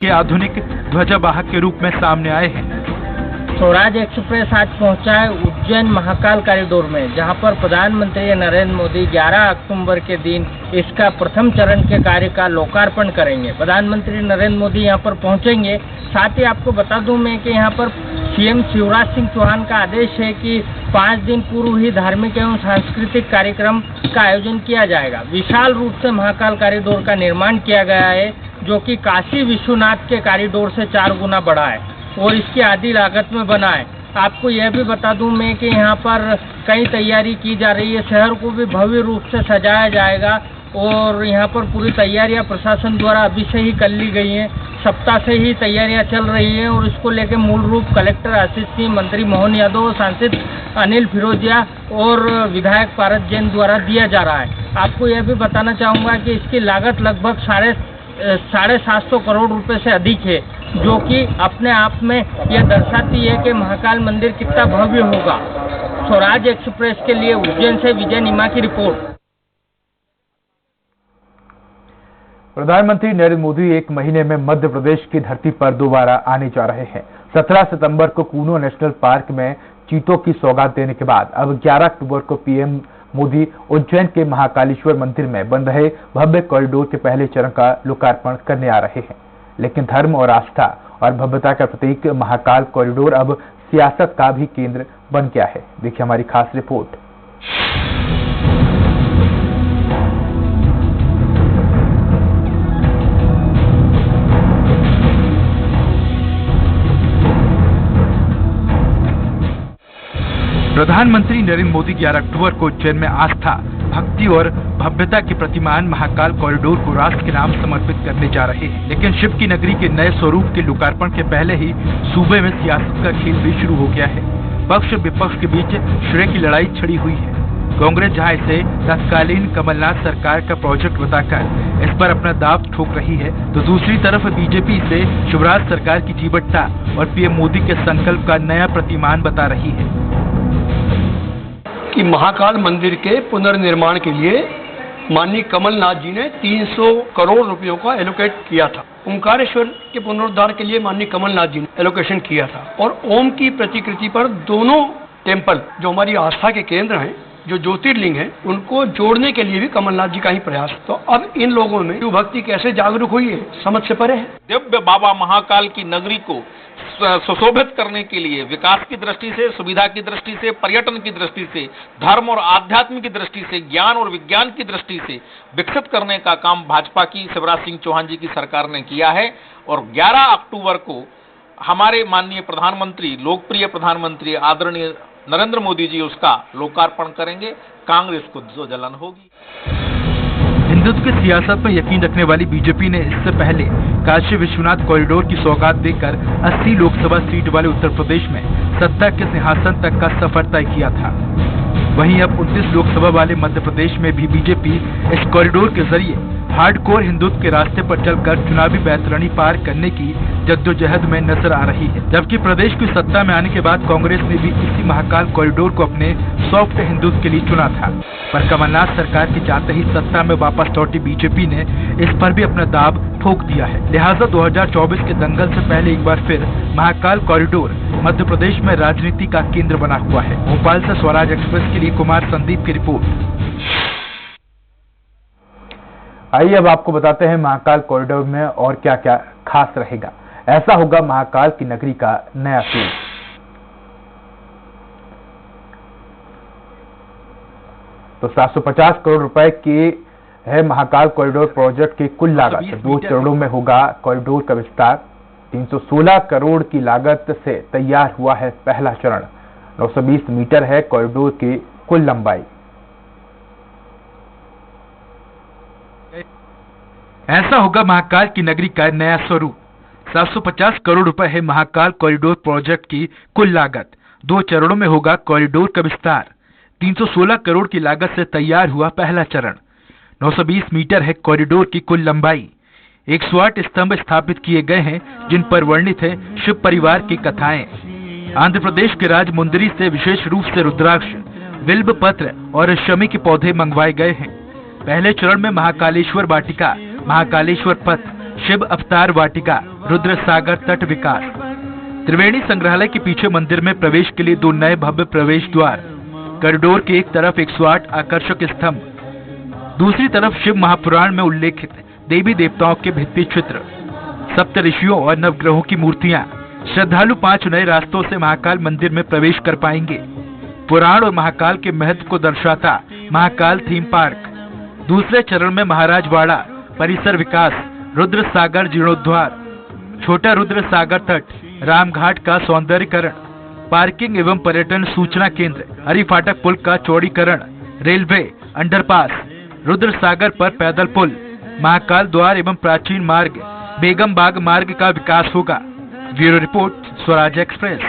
के आधुनिक ध्वजावाहक के रूप में सामने आए हैं। स्वराज एक्सप्रेस आज पहुंचा है उज्जैन महाकाल कॉरिडोर में, जहां पर प्रधानमंत्री नरेंद्र मोदी 11 अक्टूबर के दिन इसका प्रथम चरण के कार्य का लोकार्पण करेंगे। प्रधानमंत्री नरेंद्र मोदी यहां पर पहुंचेंगे। साथ ही आपको बता दूं मैं कि यहां पर सीएम शिवराज सिंह चौहान का आदेश है कि 5 दिन पूर्व ही धार्मिक एवं सांस्कृतिक कार्यक्रम का आयोजन किया जाएगा। विशाल रूप से महाकाल कॉरिडोर का निर्माण किया गया है, जो कि काशी विश्वनाथ के कॉरिडोर से 4 गुना बड़ा है और इसकी आधी लागत में बना है। आपको यह भी बता दूं मैं कि यहाँ पर कई तैयारी की जा रही है। शहर को भी भव्य रूप से सजाया जाएगा और यहाँ पर पूरी तैयारियाँ प्रशासन द्वारा अभी से ही कर ली गई हैं। सप्ताह से ही तैयारियाँ चल रही हैं और इसको लेकर मूल रूप कलेक्टर आशीष सिंह, मंत्री मोहन यादव, सांसद अनिल फिरोजिया और विधायक पारस जैन द्वारा दिया जा रहा है। आपको यह भी बताना चाहूँगा कि इसकी लागत लगभग 750 करोड़ रुपए से अधिक है, जो कि अपने आप में यह दर्शाती है कि महाकाल मंदिर कितना भव्य होगा। स्वराज एक्सप्रेस के लिए उज्जैन से विजय निमा की रिपोर्ट। प्रधानमंत्री नरेंद्र मोदी 1 महीने में मध्य प्रदेश की धरती पर दोबारा आने जा रहे हैं। 17 सितंबर को कूनो नेशनल पार्क में चीतों की सौगात देने के बाद अब 11 अक्टूबर को पीएम मोदी उज्जैन के महाकालेश्वर मंदिर में बन रहे भव्य कॉरिडोर के पहले चरण का लोकार्पण करने आ रहे हैं। लेकिन धर्म और आस्था और भव्यता का प्रतीक महाकाल कॉरिडोर अब सियासत का भी केंद्र बन गया है। देखिए हमारी खास रिपोर्ट। प्रधानमंत्री नरेंद्र मोदी 11 अक्टूबर को उज्जैन में आस्था, भक्ति और भव्यता के प्रतिमान महाकाल कॉरिडोर को राष्ट्र के नाम समर्पित करने जा रहे हैं। लेकिन शिव की नगरी के नए स्वरूप के लोकार्पण के पहले ही सूबे में सियासत का खेल भी शुरू हो गया है। पक्ष विपक्ष के बीच श्रेय की लड़ाई छिड़ी हुई है। कांग्रेस जहां इसे तत्कालीन कमलनाथ सरकार का प्रोजेक्ट बताकर इस पर अपना दांव ठोक रही है, तो दूसरी तरफ बीजेपी इसे शिवराज सरकार की जीवटता और पीएम मोदी के संकल्प का नया प्रतिमान बता रही है कि महाकाल मंदिर के पुनर्निर्माण के लिए माननीय कमलनाथ जी ने 300 करोड़ रुपयों का एलोकेट किया था। ओंकारेश्वर के पुनरुद्धार के लिए माननीय कमलनाथ जी ने एलोकेशन किया था और ओम की प्रतिकृति पर दोनों टेम्पल जो हमारी आस्था के केंद्र हैं, जो ज्योतिर्लिंग हैं, उनको जोड़ने के लिए भी कमलनाथ जी का ही प्रयास। तो अब इन लोगों में शिव भक्ति कैसे जागरूक हुई है, समझ से परे है। दिव्य बाबा महाकाल की नगरी को सुशोभित करने के लिए विकास की दृष्टि से, सुविधा की दृष्टि से, पर्यटन की दृष्टि से, धर्म और आध्यात्म की दृष्टि से, ज्ञान और विज्ञान की दृष्टि से विकसित करने का काम भाजपा की शिवराज सिंह चौहान जी की सरकार ने किया है। और 11 अक्टूबर को हमारे माननीय प्रधानमंत्री, लोकप्रिय प्रधानमंत्री आदरणीय नरेंद्र मोदी जी उसका लोकार्पण करेंगे। कांग्रेस को जो जलन होगी। हिंदुत्व की सियासत में यकीन रखने वाली बीजेपी ने इससे पहले काशी विश्वनाथ कॉरिडोर की सौगात देकर 80 लोकसभा सीट वाले उत्तर प्रदेश में सत्ता के सिंहासन तक का सफर तय किया था। वहीं अब 29 लोकसभा वाले मध्य प्रदेश में भी बीजेपी इस कॉरिडोर के जरिए हार्डकोर हिंदुत्व के रास्ते पर चलकर चुनावी बैतरणी पार करने की जद्दोजहद में नजर आ रही है। जबकि प्रदेश की सत्ता में आने के बाद कांग्रेस ने भी इसी महाकाल कॉरिडोर को अपने सॉफ्ट हिंदुत्व के लिए चुना था, पर कमलनाथ सरकार के जाते ही सत्ता में वापस लौटी बीजेपी ने इस पर भी अपना दांव ठोक दिया है। लिहाजा 2024 के दंगल से पहले एक बार फिर महाकाल कॉरिडोर मध्य प्रदेश में राजनीति का केंद्र बना हुआ है। भोपाल से स्वराज एक्सप्रेस के लिए कुमार संदीप की रिपोर्ट। आइए अब आपको बताते हैं महाकाल कॉरिडोर में और क्या क्या खास रहेगा। ऐसा होगा महाकाल की नगरी का नया स्वरूप। तो 750 करोड़ रुपए की है महाकाल कॉरिडोर प्रोजेक्ट की कुल लागत। 2 चरणों में होगा कॉरिडोर का विस्तार। 316 करोड़ की लागत से तैयार हुआ है पहला चरण। 920 मीटर है कॉरिडोर की कुल लंबाई। ऐसा होगा महाकाल की नगरी का नया स्वरूप। 750 करोड़ रुपए है महाकाल कॉरिडोर प्रोजेक्ट की कुल लागत। 2 चरणों में होगा कॉरिडोर का विस्तार। 316 करोड़ की लागत से तैयार हुआ पहला चरण। 920 मीटर है कॉरिडोर की कुल लंबाई। 108 स्तंभ स्थापित किए गए हैं, जिन पर वर्णित है शिव परिवार की कथाएं। आंध्र प्रदेश के राजमुंदरी से विशेष रूप से रुद्राक्ष, बिल्व पत्र और शमी के पौधे मंगवाए गए हैं। पहले चरण में महाकालेश्वर वाटिका, महाकालेश्वर पथ, शिव अवतार वाटिका, रुद्र सागर तट विकास। त्रिवेणी संग्रहालय के पीछे मंदिर में प्रवेश के लिए 2 नए भव्य प्रवेश द्वार। कॉरिडोर के एक तरफ 108 आकर्षक स्तंभ, दूसरी तरफ शिव महापुराण में उल्लेखित देवी देवताओं के भित्ति चित्र, सप्तऋषियों और नवग्रहों की मूर्तियां। श्रद्धालु 5 नए रास्तों से महाकाल मंदिर में प्रवेश कर पाएंगे। पुराण और महाकाल के महत्व को दर्शाता महाकाल थीम पार्क। दूसरे चरण में महाराजवाड़ा परिसर विकास, रुद्र सागर जीर्णोद्धार, छोटा रुद्र सागर तट, रामघाट का सौंदर्यीकरण, पार्किंग एवं पर्यटन सूचना केंद्र, हरिफाटक पुल का चौड़ीकरण, रेलवे अंडरपास, रुद्र सागर पर पैदल पुल, महाकाल द्वार एवं प्राचीन मार्ग, बेगम बाग मार्ग का विकास होगा। Bureau report, Swaraj express.